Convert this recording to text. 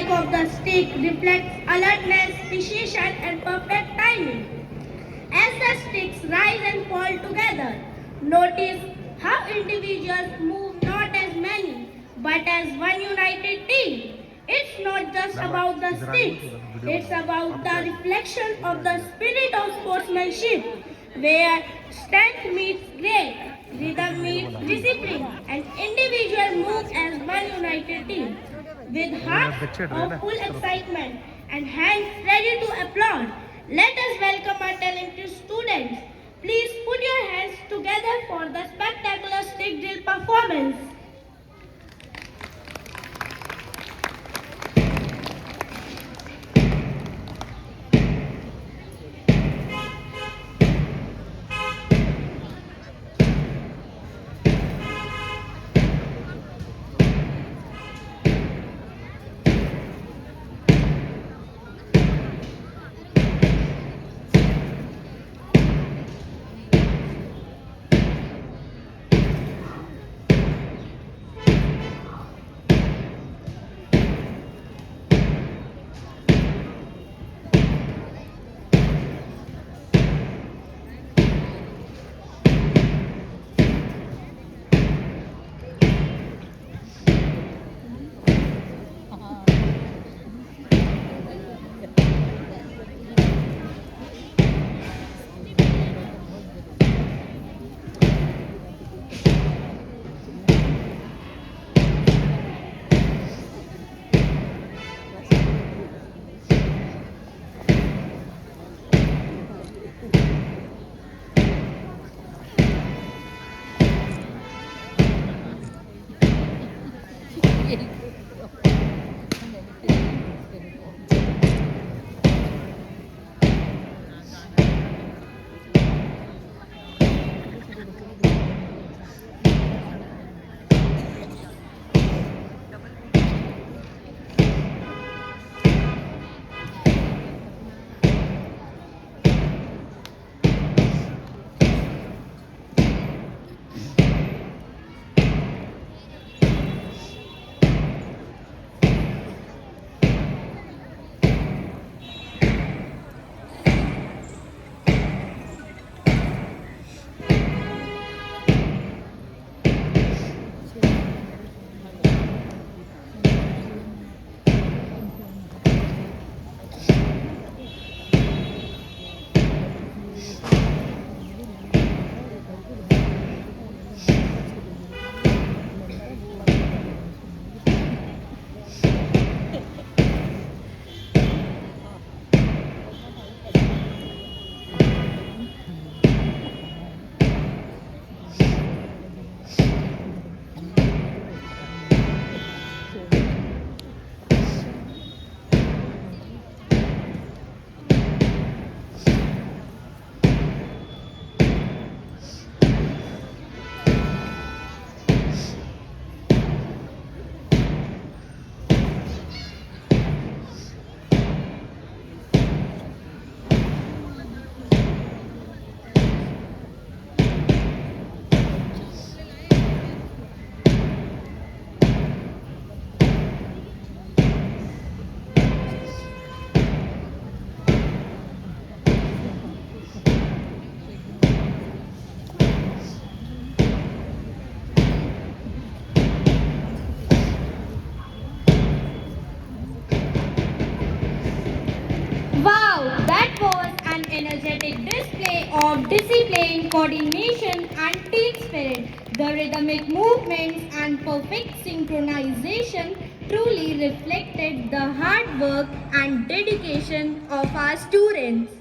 strike of the stick reflects alertness, precision, and perfect timing. As the sticks rise and fall together, notice how individuals move not as many, but as one united team. It's not just about the sticks, it's about the reflection of the spirit of sportsmanship, where strength meets grace, rhythm meets discipline, and individual move as one united team. With hearts of full excitement and hands ready to applaud, let us welcome our talented students. Please put your hands together for the spectacular stick drill performance. Wow, that was an energetic display of discipline, coordination, and team spirit. The rhythmic movements and perfect synchronization truly reflected the hard work and dedication of our students.